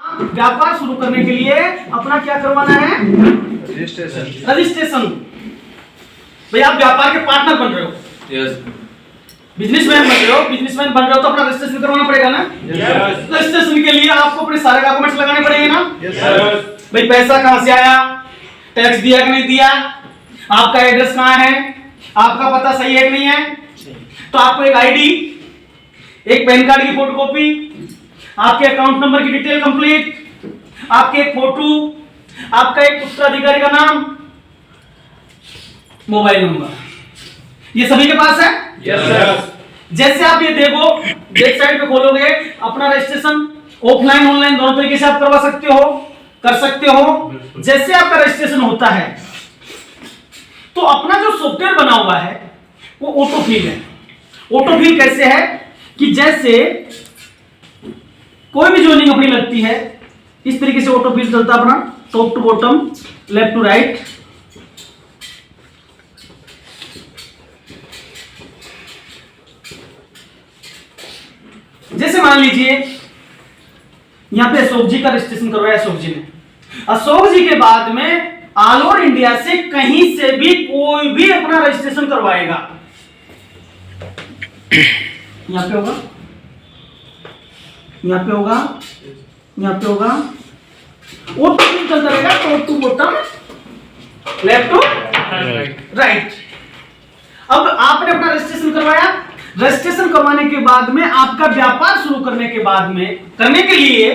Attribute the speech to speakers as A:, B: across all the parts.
A: व्यापार शुरू करने के लिए अपना क्या करवाना है? रजिस्ट्रेशन। भाई आप व्यापार के पार्टनर बन रहे हो, बिजनेसमैन बन रहे हो, तो अपना रजिस्ट्रेशन करवाना पड़ेगा ना? रजिस्ट्रेशन के लिए आपको अपने सारे डॉक्यूमेंट्स लगाने पड़ेंगे ना? भाई पैसा कहां से आया, टैक्स दिया कि नहीं दिया, आपका एड्रेस कहां है, आपका पता सही है कि नहीं है, तो आपको एक आईडी, एक पैन कार्ड की फोटोकॉपी, आपके अकाउंट नंबर की डिटेल कंप्लीट, आपके एक फोटो, आपका एक उत्तराधिकारी का नाम, मोबाइल नंबर, ये सभी के पास है? यस। जैसे आप ये देखो, बैक साइड पे खोलोगे, अपना रजिस्ट्रेशन ऑफलाइन ऑनलाइन दोनों तरीके से आप करवा सकते हो, कर सकते हो। जैसे आपका रजिस्ट्रेशन होता है तो अपना जो सॉफ्टवेयर बना हुआ है वो ऑटोफिल है। ऑटोफिल कैसे है कि जैसे कोई भी जोइनिंग अपनी लगती है, इस तरीके से ऑटोफिल चलता है अपना, top to bottom, left to right. जैसे मान लीजिए यहां पे अशोक जी का रजिस्ट्रेशन करवाया, अशोक जी ने, अशोक जी के बाद में ऑल ओवर इंडिया से कहीं से भी कोई भी अपना रजिस्ट्रेशन करवाएगा, यहां पे होगा, यहां पे होगा, यहां पे होगा, ऑटोफिल चलता रहेगा, top to bottom, left to right. अब आपने अपना रजिस्ट्रेशन करवाया, रजिस्ट्रेशन करवाने के बाद में आपका व्यापार शुरू करने के बाद में करने के लिए,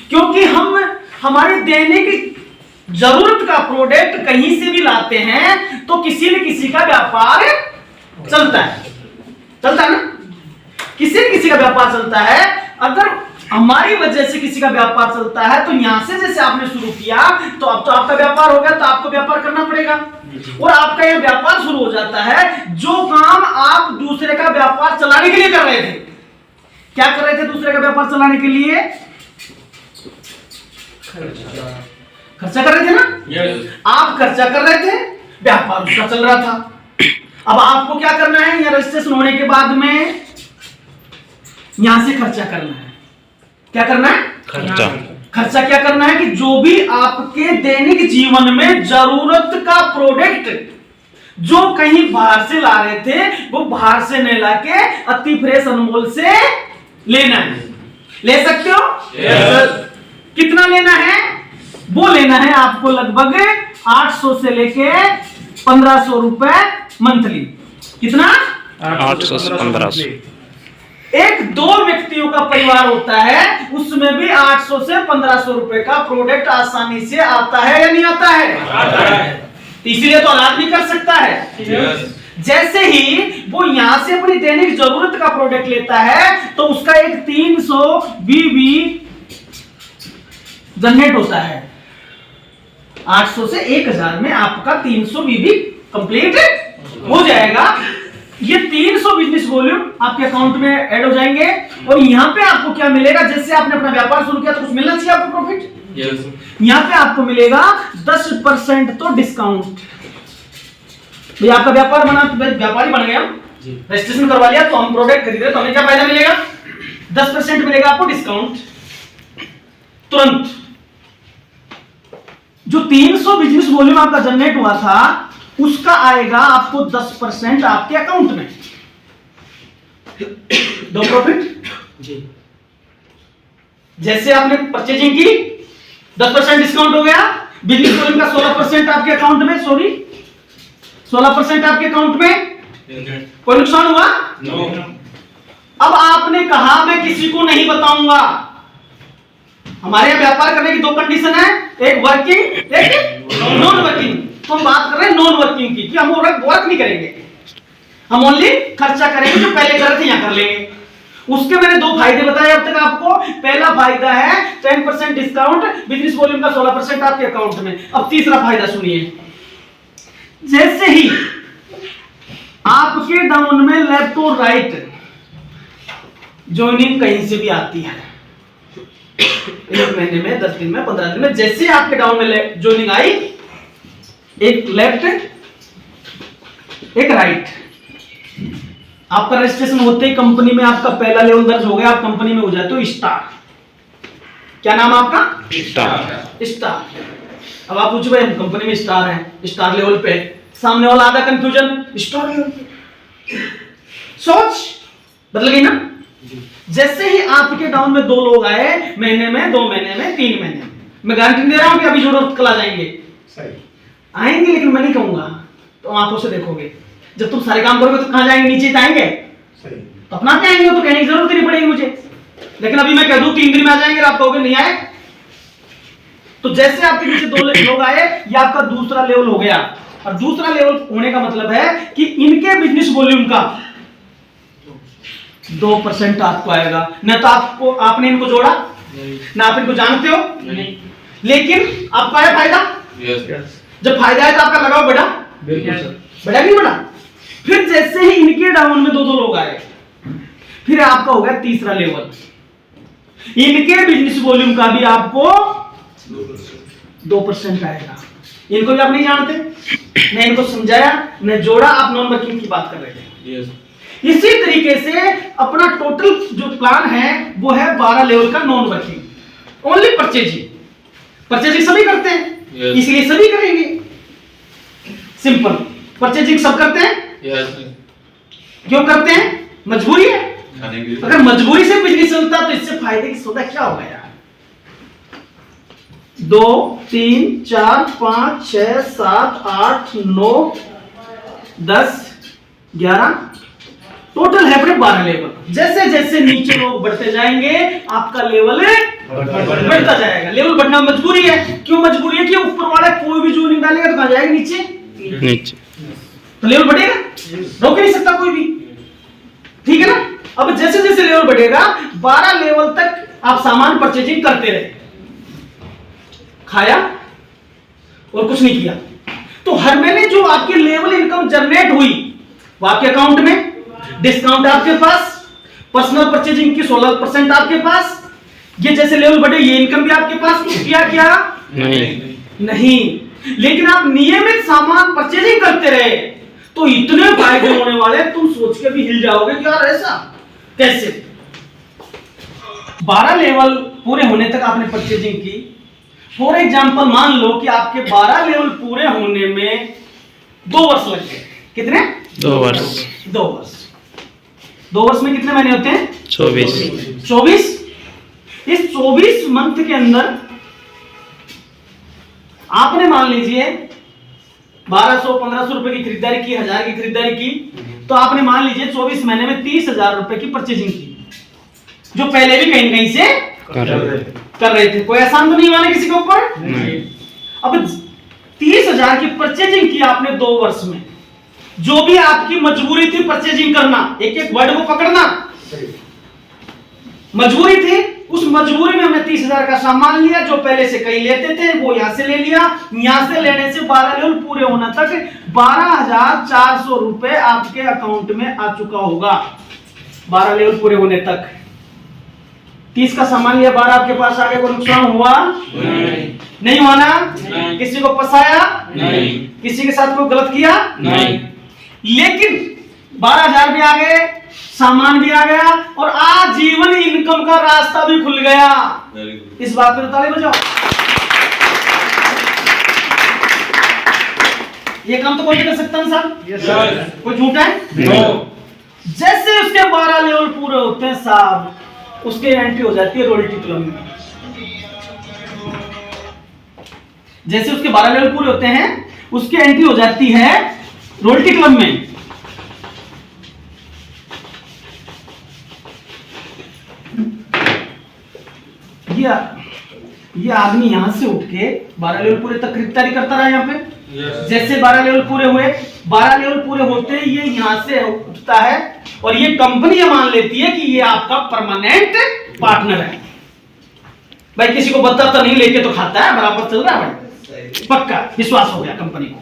A: क्योंकि हम हमारे दैनिक जरूरत का प्रोडक्ट कहीं से भी लाते हैं तो किसी न किसी का व्यापार चलता है, चलता है ना? किसी न किसी का व्यापार चलता है। अगर हमारी वजह से किसी का व्यापार चलता है तो यहां से जैसे आपने शुरू किया तो अब तो आपका व्यापार हो गया, तो आपको व्यापार करना पड़ेगा और आपका यह व्यापार शुरू हो जाता है। जो काम आप दूसरे का व्यापार चलाने के लिए कर रहे थे, क्या कर रहे थे दूसरे का व्यापार चलाने के लिए? खर्चा कर रहे थे ना? आप खर्चा कर रहे थे, व्यापार उसका चल रहा था। अब आपको क्या करना है, यहां रजिस्ट्रेशन होने के बाद में यहां से खर्चा करना है। क्या करना है? खर्चा क्या करना है कि जो भी आपके दैनिक जीवन में जरूरत का प्रोडक्ट जो कहीं बाहर से ला रहे थे वो बाहर से नहीं लाके अति फ्रेश अनमोल से लेना है। ले सकते हो? कितना लेना है? वो लेना है आपको लगभग 800 से लेके 1500 रुपए मंथली। कितना?
B: 800 से 1500।
A: एक दो व्यक्तियों का परिवार होता है, उसमें भी 800 से 1500 रुपए का प्रोडक्ट आसानी से आता है या नहीं आता है? आता है। इसलिए तो आदमी कर सकता है। जैसे ही वो यहां से अपनी दैनिक जरूरत का प्रोडक्ट लेता है तो उसका एक 300 बीबी जनरेट होता है। 800 से 1000 में आपका 300 बीबी कंप्लीट हो जाएगा। ये 300 बिजनेस वॉल्यूम आपके अकाउंट में ऐड हो जाएंगे और यहाँ पे आपको क्या मिलेगा? जैसे आपने अपना व्यापार शुरू किया तो कुछ मिलना चाहिए आपको प्रॉफिट। यहाँ पे आपको मिलेगा 10% तो डिस्काउंट। भैया आपका व्यापार बना, व्यापारी बन गया, रजिस्ट्रेशन करवा लिया तो हम प्रोडक्ट खरीद रहे तो हमें क्या फायदा मिलेगा? 10% मिलेगा आपको डिस्काउंट तुरंत। जो 300 बिजनेस वॉल्यूम आपका जनरेट हुआ था उसका आएगा आपको 10% आपके अकाउंट में। दो प्रॉफिट जी। जैसे आपने परचेजिंग की 10% डिस्काउंट हो गया, बिजनेस वॉल्यूम का 16% आपके अकाउंट में, 16% आपके अकाउंट में। कोई नुकसान हुआ? नो। अब आपने कहा मैं किसी को नहीं बताऊंगा। हमारे यहाँ व्यापार करने की दो कंडीशन है, एक वर्किंग, एक नॉन वर्किंग। तो हम बात कर रहे हैं नॉन वर्किंग की, कि हम वर्क नहीं करेंगे, हम ओनली खर्चा करेंगे, जो पहले कर रहे थे यहां कर लेंगे। उसके मैंने दो फायदे बताए अब तक आपको। पहला फायदा है 10% डिस्काउंट, बिजनेस वॉल्यूम का 16% आपके अकाउंट में। अब तीसरा फायदा सुनिए। जैसे ही आपके डाउन में लेफ्ट और राइट ज्वाइनिंग कहीं से भी आती है, 1 महीने में, 10 दिन में, 15 दिन में, जैसे आपके डाउन में ज्वाइनिंग आई, एक लेफ्ट एक राइट, आपका रजिस्ट्रेशन होते ही कंपनी में आपका पहला लेवल दर्ज हो गया, आप कंपनी में हो जाते हो स्टार। क्या नाम आपका?
B: स्टार।
A: स्टार। अब आप पूछो भाई हम कंपनी में स्टार हैं, स्टार लेवल पे, सामने वाला आधा कंफ्यूजन, स्टार लेवल पे। सोच बदल गई ना? जैसे ही आपके डाउन में 2 लोग आए, महीने में, 2 महीने में, 3 महीने में, मैं गारंटी दे रहा हूं कि अभी जरूरत कल आ जाएंगे।
C: सही
A: आएंगे, लेकिन मैं नहीं कहूंगा, तो आंखों से देखोगे। जब तुम सारे काम करोगे तो कहां जाएंगे? नीचे आएंगे।
C: सही
A: तो अपना पे आएंगे, तो कहने की जरूरत ही नहीं पड़ेगी मुझे। लेकिन अभी मैं कह दूं 3 दिन में आ जाएंगे, आप कहोगे नहीं आए। तो जैसे आपके नीचे 2 लोग आए, ये आपका दूसरा लेवल हो गया। और दूसरा लेवल होने का मतलब है कि इनके बिजनेस वॉल्यूम का 2% आपको आएगा। न तो आपने इनको जोड़ा, ना आप इनको जानते हो, लेकिन आपको आया फायदा। जब फायदा है तो आपका लगाव बढ़ा, बढ़ा नहीं बढ़ा? फिर जैसे ही इनके डाउन में 2 लोग आए, फिर आपका हो गया तीसरा लेवल। इनके बिजनेस वॉल्यूम का भी आपको 2% आएगा। इनको भी आप नहीं जानते, मैं इनको समझाया, मैं जोड़ा, आप नॉन वर्किंग की बात कर रहे थे। इसी तरीके से अपना टोटल जो प्लान है वो है 12 लेवल का नॉन वर्किंग। ओनली परचेजिंग सभी करते हैं, इसलिए सभी करेंगे। सिंपल, परचेजिंग सब करते हैं। क्यों करते हैं? मजबूरी है। अगर मजबूरी से बिजनेस चलता तो इससे फायदे की सौदा क्या होगा यार? 2 3 4 5 6 7 8 9 10 11 टोटल है अपने 12 लेवल। जैसे जैसे नीचे लोग बढ़ते जाएंगे, आपका लेवल बढ़ता जाएगा। लेवल बढ़ना मजबूरी है। क्यों मजबूरी है? कि ऊपर वाला कोई भी जो नहीं डालेगा तो कहां जाएगा? नीचे। तो लेवल बढ़ेगा, रोक नहीं सकता कोई भी। ठीक है ना? अब जैसे जैसे लेवल बढ़ेगा, 12 लेवल तक आप सामान परचेजिंग करते रहे, खाया और कुछ नहीं किया, तो हर महीने जो आपकी लेवल इनकम जनरेट हुई वो आपके अकाउंट में, डिस्काउंट आपके पास, पर्सनल परचेजिंग की 16% आपके पास। ये जैसे लेवल बढ़े, ये इनकम भी आपके पास। किया क्या? नहीं। लेकिन आप नियमित सामान परचेजिंग करते रहे तो इतने फायदे होने वाले, तुम सोच के भी हिल जाओगे कि यार ऐसा कैसे? 12 लेवल पूरे होने तक आपने परचेजिंग की। फॉर एग्जांपल मान लो कि आपके 12 लेवल पूरे होने में 2 वर्ष लग गए। कितने?
B: 2 वर्ष।
A: 2 वर्ष। 2 वर्ष में कितने महीने होते हैं? 24। इस 24 मंथ के अंदर आपने मान लीजिए 1200-1500 रुपए की खरीदारी की, 1000 की खरीदारी की, तो आपने मान लीजिए 24 महीने में 30,000 रुपए की परचेजिंग की, जो पहले भी कहीं कहीं से कर रहे थे। कोई आसान तो नहीं हुआ ना किसी के ऊपर? अब 30,000 की परचेजिंग की आपने 2 वर्ष में। जो भी आपकी मजबूरी थी परचेजिंग करना, एक एक वर्ड को पकड़ना, मजबूरी थी, उस मजबूरी में हमने 30,000 का सामान लिया। जो पहले से कहीं लेते थे वो यहां से ले लिया। यहां से लेने से 12 लेवल पूरे होना तक 12,400 रुपए आपके अकाउंट में आ चुका होगा। 12 लेवल पूरे होने तक 30 का सामान लिया, 12 आपके पास आ गया। कोई नुकसान हुआ? नहीं हुआ ना? किसी को फंसाया? किसी के साथ कोई गलत किया? लेकिन 12,000 भी आ गए, सामान भी आ गया और आजीवन इनकम का रास्ता भी खुल गया। इस बात पे ताली बजाओ। ये काम तो कोई भी कर सकता है साहब? Yes sir. कोई झूठा है? नो। जैसे उसके 12 लेवल पूरे होते हैं साहब, उसके एंट्री हो जाती है रॉयल्टी क्लब में। जैसे उसके 12 लेवल पूरे होते हैं, उसकी एंट्री हो जाती है रॉयल्टी क्लब में। ये आदमी यहां से उठ के 12 लेवल पूरे तक खरीदारी करता रहा यहाँ पे। जैसे 12 लेवल पूरे हुए, 12 लेवल पूरे होते ही ये यहां से उठता है और ये कंपनी ये मान लेती है कि ये आपका परमानेंट पार्टनर है। भाई किसी को बताता नहीं, लेके तो खाता है, बराबर चल रहा है भाई, पक्का विश्वास हो गया कंपनी को।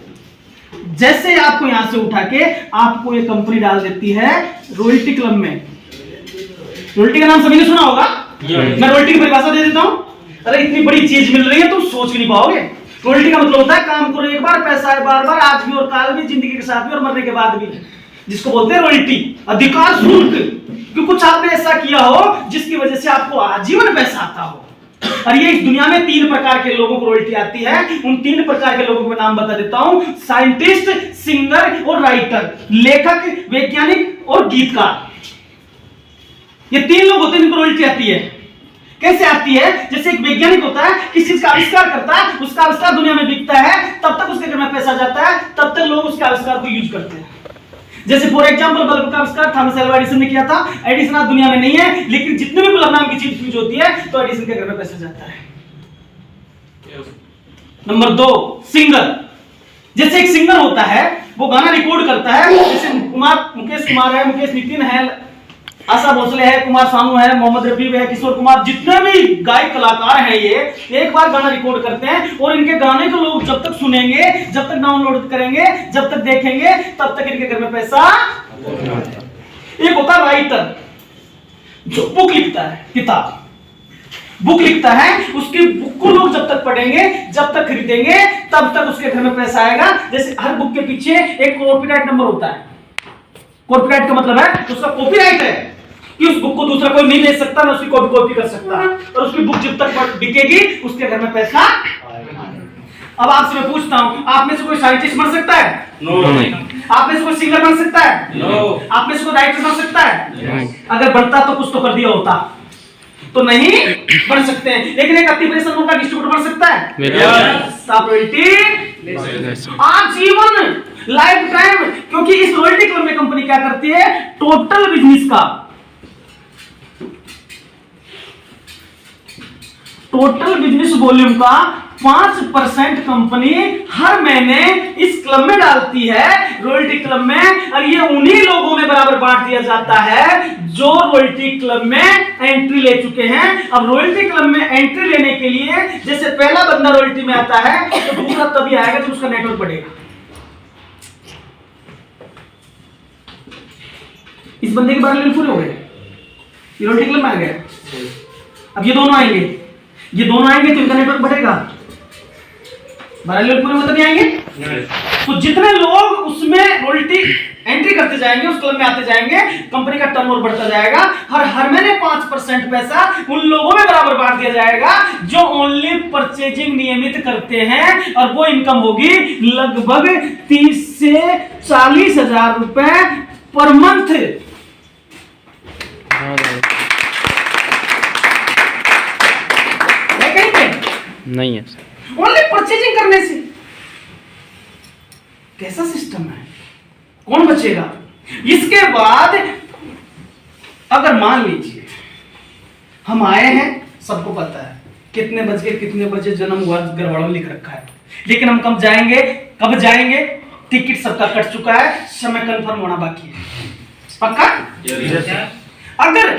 A: जैसे आपको यहां से उठा के आपको ये कंपनी डाल देती है रॉयल्टी क्लब में। रॉयल्टी का नाम सभी ने सुना होगा। मैं रॉयल्टी की परिभाषा दे देता हूं। अरे इतनी बड़ी चीज मिल रही है, तुम सोच नहीं पाओगे। रॉयल्टी का मतलब होता है काम करो एक बार, पैसा है बार बार, आज भी और काल भी, जिंदगी के साथ भी और मरने के बाद भी, जिसको बोलते हैं रॉयल्टी। अधिकार शुल्क, कि कुछ आपने ऐसा किया हो जिसकी वजह से आपको आजीवन पैसा आता हो। और ये इस दुनिया में 3 प्रकार के लोगों को रॉयल्टी आती है। उन 3 प्रकार के लोगों को मैं नाम बता देता हूं, साइंटिस्ट, सिंगर और राइटर, लेखक, वैज्ञानिक और गीतकार। ये 3 लोग होते हैं जिनको रॉयल्टी आती है। कैसे आती है? जैसे एक वैज्ञानिक होता है, किसी चीज का आविष्कार करता है, उसका आविष्कार दुनिया में बिकता है, तब तक उसके घर में पैसा जाता है, तब तक लोग उसके आविष्कार को यूज करते हैं। जैसे फॉर एग्जांपल बल्ब का आविष्कार थॉमस अल्वा एडिसन ने किया था। एडिसन आज दुनिया में नहीं है, लेकिन जितने भी बल्ब नाम की चीज यूज होती है तो एडिसन के घर में पैसा जाता है। Number 2, singer. जैसे एक सिंगर होता है, वो गाना रिकॉर्ड करता है, जैसे मुकेश कुमार है, मुकेश नितिन है, आशा भोसले है, कुमार सानू है, मोहम्मद रफी है, किशोर कुमार, जितने भी गायक कलाकार हैं, ये एक बार गाना रिकॉर्ड करते हैं और इनके गाने को लोग जब तक सुनेंगे, जब तक डाउनलोड करेंगे, जब तक देखेंगे, तब तक इनके घर में पैसा। एक होता है राइटर, जो बुक लिखता है, किताब बुक लिखता है, उसकी बुक को लोग जब तक पढ़ेंगे, जब तक खरीदेंगे, तब तक उसके घर में पैसा आएगा। जैसे हर बुक के पीछे एक कॉपीराइट नंबर होता है। कॉपीराइट का मतलब है उसका कॉपीराइट है कि उस बुक को दूसरा कोई नहीं ले सकता, ना उसकी कॉपी कर सकता, और उसकी बुक जब तक बिकेगी उसके घर में पैसा। अब आपसे मैं पूछता हूं, आप में से कोई साइंटिस्ट बन सकता है?
B: नो।
A: आप में से कोई सिंगर बन सकता है?
B: नो।
A: आप में से कोई राइटर बन सकता है?
B: नहीं।
A: अगर बनता तो कुछ तो कर दिया होता, तो नहीं बन सकते हैं। लेकिन एक एप्लीकेशन का डिस्ट्रीब्यूटर बन सकता है? आजीवन, लाइफ टाइम। क्योंकि इस रॉयल्टी क्लब में कंपनी क्या करती है? टोटल बिजनेस का, टोटल बिजनेस वॉल्यूम का 5% कंपनी हर महीने इस क्लब में डालती है, रॉयल्टी क्लब में, और ये उन्हीं लोगों में बराबर बांट दिया जाता है जो रॉयल्टी क्लब में एंट्री ले चुके हैं। अब रॉयल्टी क्लब में एंट्री लेने के लिए जैसे पहला बंदा रॉयल्टी में आता है, तो दूसरा तभी आएगा जब उसका नेटवर्क बढ़ेगा। इस बंदे के 12 लेवल पूरे हो गए, ये रॉयल्टी क्लब में आ गया। अब ये दोनों आएंगे, ये दोनों आएंगे तो इनका नेटवर्क बढ़ेगा। 12 लेवल पूरे मतलब आएंगे। तो जितने लोग उसमें रॉयल्टी एंट्री करते जाएंगे, उस क्लब में आते जाएंगे, कंपनी का टर्नओवर बढ़ता जाएगा। हर महीने 5% पैसा उन लोगों में बराबर बांट दिया जाएगा जो ओनली परचेजिंग नियमित करते हैं, और वो इनकम होगी लगभग 30 से 40 हजार रुपए पर मंथ।
B: नहीं है
A: ओनली परचेजिंग करने से। कैसा सिस्टम है? कौन बचेगा? इसके बाद अगर मान लीजिए हम आए हैं, सबको पता है कितने बज के कितने बजे जन्म हुआ, घर वालों ने लिख रखा है, लेकिन हम कब जाएंगे, टिकट सबका कट चुका है, समय कंफर्म होना बाकी है। पक्का? अगर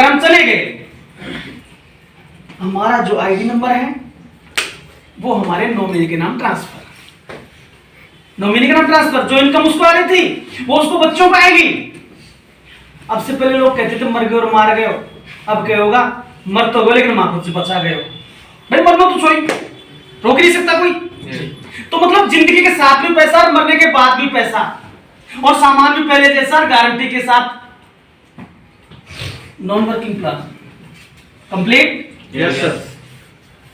A: हम चले गए, हमारा जो आईडी नंबर है वो हमारे नॉमिनी के नाम ट्रांसफर, जो इनकम उसको आ रही थी वो उसको बच्चों को आएगी। अब से पहले लोग कहते थे मर गए और मार गए हो, अब क्या होगा? मर तो गए लेकिन मां खुद से बचा गए हो। भाई मरना तो छोड़, रोक नहीं सकता कोई। तो मतलब जिंदगी के साथ भी पैसा और मरने के बाद भी पैसा, और सामान भी पहले जैसा, गारंटी के साथ। Non working plan complete?
C: Yes sir.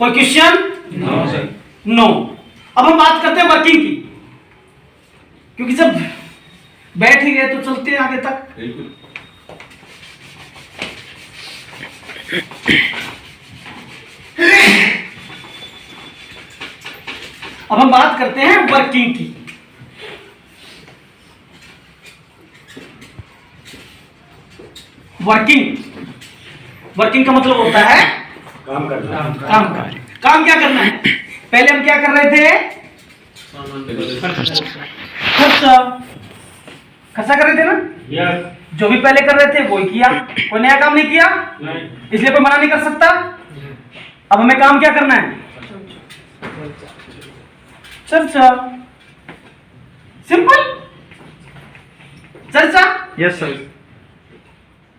A: कोई क्वेश्चन?
C: No sir.
A: नो। अब हम बात करते हैं वर्किंग की, क्योंकि जब बैठ ही गए तो चलते हैं आगे तक। अब हम बात करते हैं वर्किंग की। वर्किंग का मतलब होता है
C: काम करना।
A: काम क्या करना है? पहले हम क्या कर रहे थे? खर्चा कर रहे थे ना?
C: यस।
A: जो भी पहले कर रहे थे वो ही किया, कोई नया काम नहीं किया, इसलिए कोई मना नहीं कर सकता। अब हमें काम क्या करना है? चर्चा। सिंपल चर्चा।
C: Yes sir.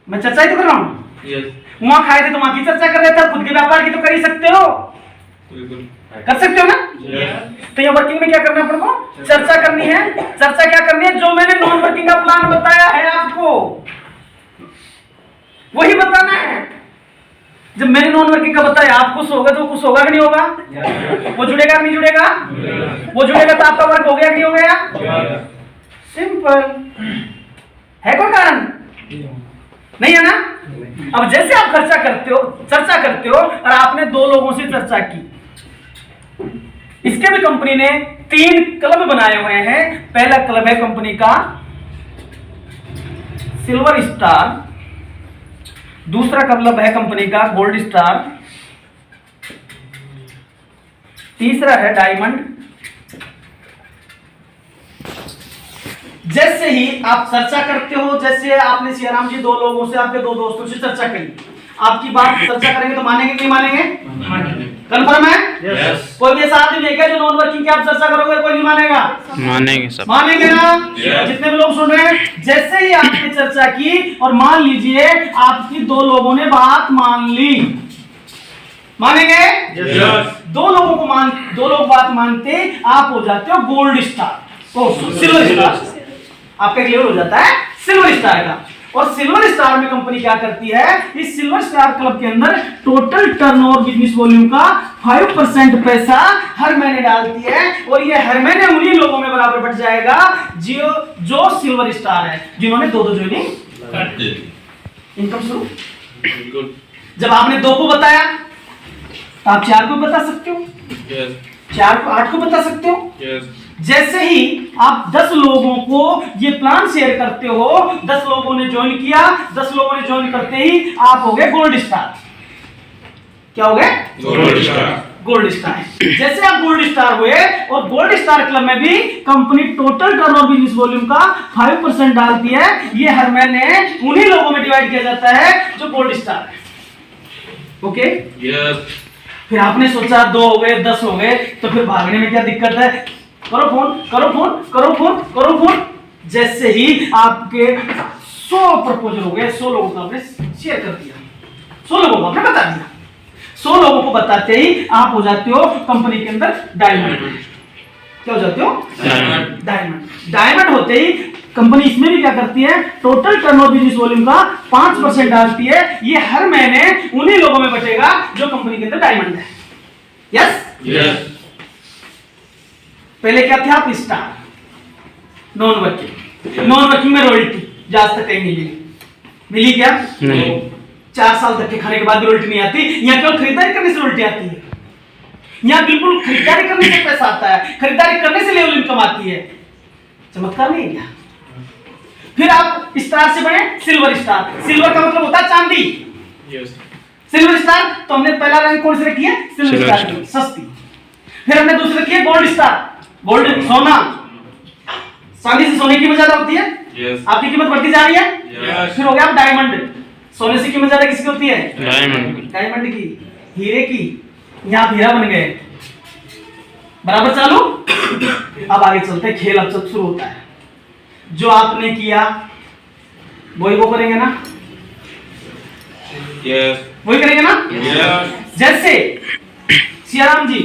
A: मैं चर्चा ही तो कर रहा हूं।
C: यस।
A: वहां खाए थे तो वहां की चर्चा कर रहे थे, खुद के व्यापार की तो कर ही सकते हो, कर सकते हो ना? तो ये वर्किंग में क्या करना है अपन को? चर्चा करनी है। चर्चा क्या करनी है? जो मैंने नॉन वर्किंग का प्लान बताया है आपको, वही बताना है। जब मैंने नॉन वर्किंग का बताया, आप खुश होगा तो खुश होगा कि नहीं होगा? वो जुड़ेगा नहीं जुड़ेगा? वो जुड़ेगा तो आपका वर्क हो गया कि नहीं हो गया? सिंपल है। कोई कारण नहीं है ना? अब जैसे आप चर्चा करते हो और आपने 2 लोगों से चर्चा की, इसके भी कंपनी ने 3 क्लब बनाए हुए हैं। पहला क्लब है कंपनी का सिल्वर स्टार, दूसरा क्लब है कंपनी का गोल्ड स्टार, तीसरा है डायमंड। जैसे ही आप चर्चा करते हो, जैसे आपने सियाराम जी 2 लोगों से, आपके 2 दोस्तों से चर्चा करी, आपकी बात चर्चा करेंगे तो मानेंगे कि नहीं मानेंगे? कंफर्म है?
C: Yes.
A: कोई भी ऐसा आदमी है क्या जो नॉन वर्किंग की आप चर्चा करोगे कोई नहीं मानेगा?
B: मानेंगे सब।
A: मानेंगे ना?
C: Yes.
A: जितने भी लोग सुन रहे हैं, जैसे ही आपने चर्चा की और मान लीजिए आपकी 2 लोगों ने बात मान ली, मानेंगे?
C: Yes.
A: 2 लोग बात मानते, आप हो जाते हो गोल्ड स्टार, सिल्वर स्टार। आपका क्लियर हो जाता है सिल्वर स्टार का। और सिल्वर स्टार में कंपनी क्या करती है? इस सिल्वर स्टार क्लब के अंदर टोटल टर्नओवर बिजनेस वॉल्यूम का 5% पैसा हर महीने डालती है, और ये हर महीने उन्हीं लोगों में बराबर बट जाएगा जो सिल्वर स्टार है, जिन्होंने 2 ज्वाइनिंग इनकम शुरू। जब आपने 2 को बताया तो आप 4 को बता सकते हो, 4 को 8 को बता सकते हो। जैसे ही आप 10 लोगों को ये प्लान शेयर करते हो, 10 लोगों ने ज्वाइन किया, 10 लोगों ने ज्वाइन करते ही आप हो गए गोल्ड स्टार। क्या हो गए? Gold star. जैसे आप गोल्ड स्टार हुए, और गोल्ड स्टार क्लब में भी company total turnover business volume का 5% डालती है। ये हर महीने उन्हीं लोगों में डिवाइड किया जाता है जो गोल्ड स्टार है। ओके? फिर आपने सोचा 2 हो गए, 10 हो गए, तो फिर भागने में क्या दिक्कत है? करो फोन। जैसे ही आपके 100 प्रपोजल हो गए, 100 लोगों को आपने शेयर कर दिया, 100 लोगों को आपने बता दिया, 100 लोगों को बताते ही आप हो जाते हो कंपनी के अंदर डायमंड। क्या हो जाते हो? डायमंड होते ही कंपनी इसमें भी क्या करती है? टोटल टर्नओवर बिजनेस वॉल्यूम का 5% डालती है। ये हर महीने उन्हीं लोगों में बचेगा जो कंपनी के अंदर डायमंड है। यस? पहले क्या थे आप? स्टार। नॉन वर्किंग में रॉयल्टी आज तक कहीं मिली क्या?
B: नहीं।
A: 4 साल तक के खाने के बाद भी रॉयल्टी नहीं आती। यहाँ केवल खरीदारी करने से रॉयल्टी आती है। यहाँ बिल्कुल खरीदारी करने से पैसा आता है, खरीदारी करने से लेवल इनकम आती है। चमत्कार नहीं है क्या? फिर आप स्टार से बने सिल्वर स्टार। सिल्वर का मतलब होता है चांदी। सिल्वर स्टार तो हमने पहला रैंक कौन से रखी है? सिल्वर स्टार, सस्ती। फिर हमने दूसरे रखी है गोल्ड स्टार, गोल्ड सोना। चांदी से सोने की कीमत ज्यादा होती है, आपकी कीमत बढ़ती जा रही है। फिर हो गया आप डायमंड। सोने से कीमत ज्यादा किसकी होती है? डायमंड की, हीरे की। यहाँ हीरा बन गए, बराबर चालू। अब आगे चलते हैं, खेल अब शुरू होता है। जो आपने किया वही वो करेंगे ना? वही करेंगे ना? जैसे सियाराम जी,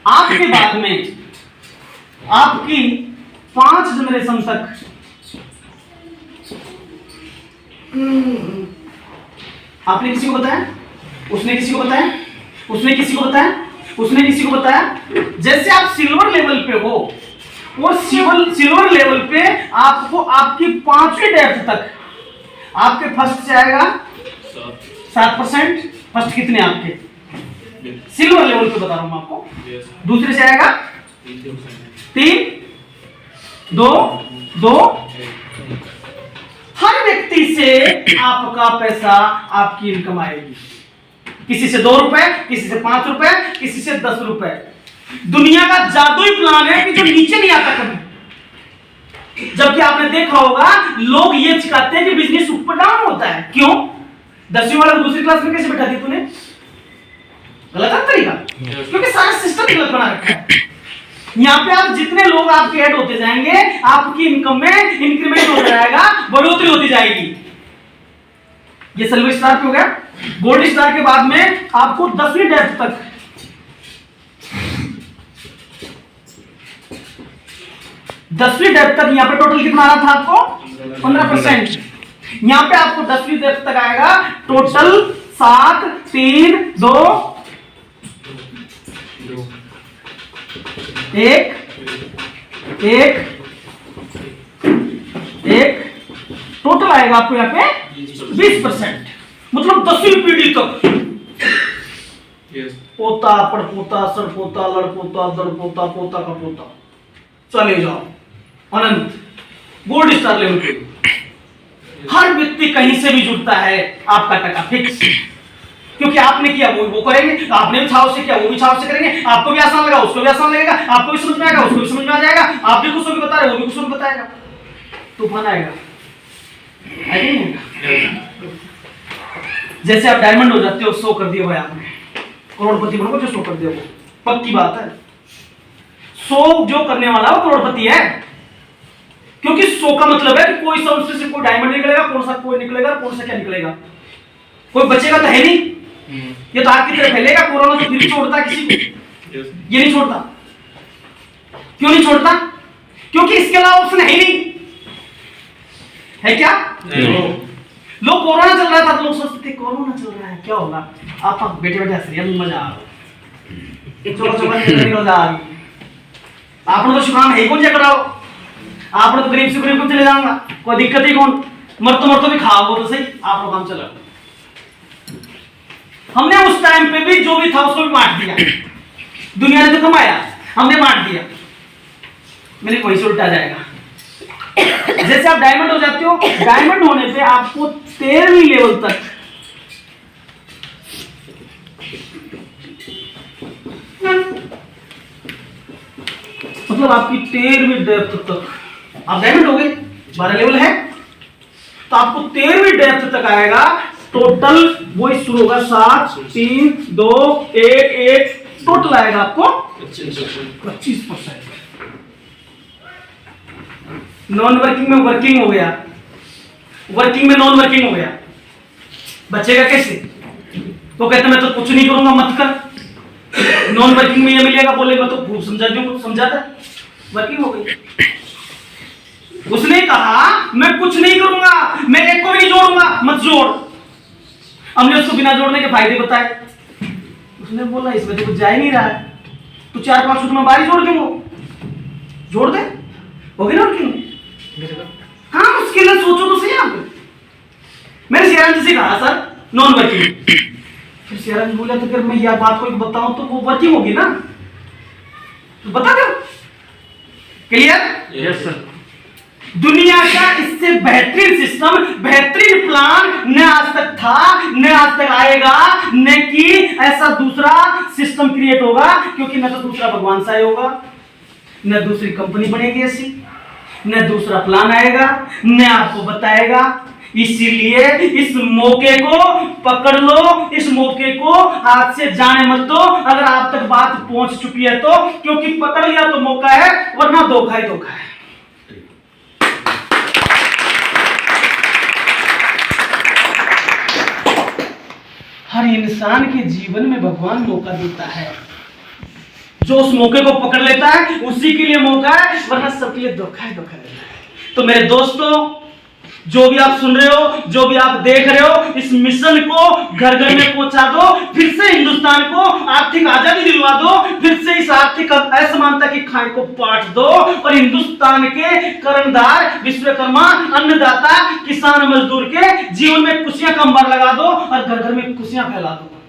A: आपके बाद में आपकी 5 जनरेशन तक आपने किसी को बताया, उसने किसी को बताया, उसने किसी को बताया, उसने किसी को बताया। जैसे आप सिल्वर लेवल पे हो, और सिल्वर लेवल पे आपको आपकी 5वीं डेप्थ तक आपके फर्स्ट से आएगा 7%। फर्स्ट कितने आपके? सिल्वर लेवल पे बता रहा हूं आपको। दूसरे से आएगा 3, 2। हर व्यक्ति से आपका पैसा, आपकी इनकम आएगी। किसी से 2 रुपए, किसी से 5 रुपए, किसी से 10 रुपए। दुनिया का जादुई प्लान है कि जो नीचे नहीं आता कभी। जबकि आपने देखा होगा लोग ये चिकाते हैं कि बिजनेस ऊपर डाउन होता है। क्यों? 10वीं वाला दूसरी क्लास में कैसे बैठा दी तूने? गलत है तरीका, क्योंकि सारा सिस्टम गलत बना रखा है। यहाँ पे आप जितने लोग आपके ऐड होते जाएंगे, आपकी इनकम में इंक्रीमेंट हो जाएगा, बढ़ोतरी होती जाएगी। ये सिल्वर स्टार पे हो गया। गोल्ड स्टार के बाद में आपको 10वीं डेप्थ तक 10वीं डेप्थ तक यहाँ पे टोटल कितना आ रहा था आपको? 15%। यहां पे आपको 10वीं डेप्थ तक आएगा। टोटल 7 3 2 1 1 1 टोटल आएगा आपको यहां पे 20%, मतलब 10वीं पीढ़ी तक। पोता पड़पोता सड़पोता लड़पोता दड़पोता पोता का पोता, चले जाओ अनंत, गोल्ड स्टार लेवल पे। हर व्यक्ति कहीं से भी जुड़ता है, आपका टका फिक्स, क्योंकि आपने किया वो करेंगे, आपने भी छाव से किया वो भी छाव से करेंगे। आपको भी आसान लगा उसको भी आसान लगेगा, आपको भी समझ में आएगा उसको भी समझ में आ जाएगा। आप भी कुछ भी बता रहे वो भी कुछ बताएगा, तूफान आएगा। जैसे आप डायमंड हो जाते हो, 100 कर दिया भाई आपने, करोड़पति बनोगे जो 100 कर दिया, वो पक्की बात है। 100 जो करने वाला वो करोड़पति है, क्योंकि 100 का मतलब है कि कोई सबसे से कोई डायमंड निकलेगा, कौन सा कोई निकलेगा, कौन सा क्या निकलेगा, कोई बचेगा तो है नहीं। ये तो आपकी तरफ फैलेगा। कोरोना तो फिर छोड़ता किसी को, ये नहीं छोड़ता। क्यों नहीं छोड़ता? क्योंकि इसके अलावा ऑप्शन है ही नहीं, है क्या? लोग कोरोना चल रहा था तो लोग सोचते थे कोरोना चल रहा है क्या होगा, आप बैठे बैठे हंस रहे हैं, मजा आ रहा, चोका चोका निकल जा रही। आपने तो शुकाम है कौन कराओ, आपने तो गरीब से गरीब को चले जाऊंगा, कोई दिक्कत ही कौन, मरतो भी खाओ तो सही, आप लोग काम चला। हमने उस टाइम पे भी जो भी था उसको भी बांट दिया, दुनिया ने तो कमाया, हमने बांट दिया। मेरे वही से उल्टा जाएगा। जैसे आप डायमंड हो जाते हो, डायमंड होने पे आपको 13वीं लेवल तक मतलब आपकी 13वीं डेप्थ तक आप डायमंड हो गए, 12 लेवल है तो आपको 13वीं डेप्थ तक आएगा। टोटल वही शुरू होगा 7 3 2 1 1 टोटल आएगा आपको 25%। नॉन वर्किंग में वर्किंग हो गया, वर्किंग में नॉन वर्किंग हो गया, बचेगा कैसे? तो कहते मैं तो कुछ नहीं करूंगा, मत कर। नॉन वर्किंग में ये मिलेगा, बोले मैं तो खूब समझा दूं, समझाता, वर्किंग हो गई। उसने कहा मैं कुछ नहीं करूंगा, मैं एक को भी नहीं जोड़ूंगा, मत जोड़। हमने उसको बिना जोड़ने के फायदे बताए, उसने बोला इसमें तो कुछ जा ही नहीं रहा है, तो 4-5 में बारी जोड़ दूंगा, जोड़ दे, होगी ना वर्किंग। हाँ उसके लिए सोचो तो सही। आप मैंने शेरान जी से कहा सर नॉन वर्किंग, फिर शेरान जी बोला तो फिर मैं यह बात को बताऊं तो वो वर्किंग होगी ना, तो बता दो। क्लियर?
C: Yes sir.
A: दुनिया का इससे बेहतरीन सिस्टम, बेहतरीन प्लान न आज तक था, न आज तक आएगा, न कि ऐसा दूसरा सिस्टम क्रिएट होगा, क्योंकि न तो दूसरा भगवान सा होगा, न दूसरी कंपनी बनेगी ऐसी, न दूसरा प्लान आएगा, न आपको बताएगा। इसीलिए इस मौके को पकड़ लो, इस मौके को हाथ से जाने मत दो। अगर आप तक बात पहुंच चुकी है तो, क्योंकि पकड़ लिया तो मौका है, वरना धोखा ही धोखा है। हर इंसान के जीवन में भगवान मौका देता है, जो उस मौके को पकड़ लेता है उसी के लिए मौका है, वरना सबके लिए धोखा है, धोखा रहता है। तो मेरे दोस्तों, जो भी आप सुन रहे हो, जो भी आप देख रहे हो, इस मिशन को घर घर में पहुंचा दो, फिर से हिंदुस्तान को आर्थिक आजादी दिलवा दो, फिर से इस आर्थिक असमानता की खाई को पाट दो, और हिंदुस्तान के कर्णधार, विश्वकर्मा, अन्नदाता, किसान, मजदूर के जीवन में खुशियां का अंबार लगा दो, और घर घर में खुशियां फैला दो।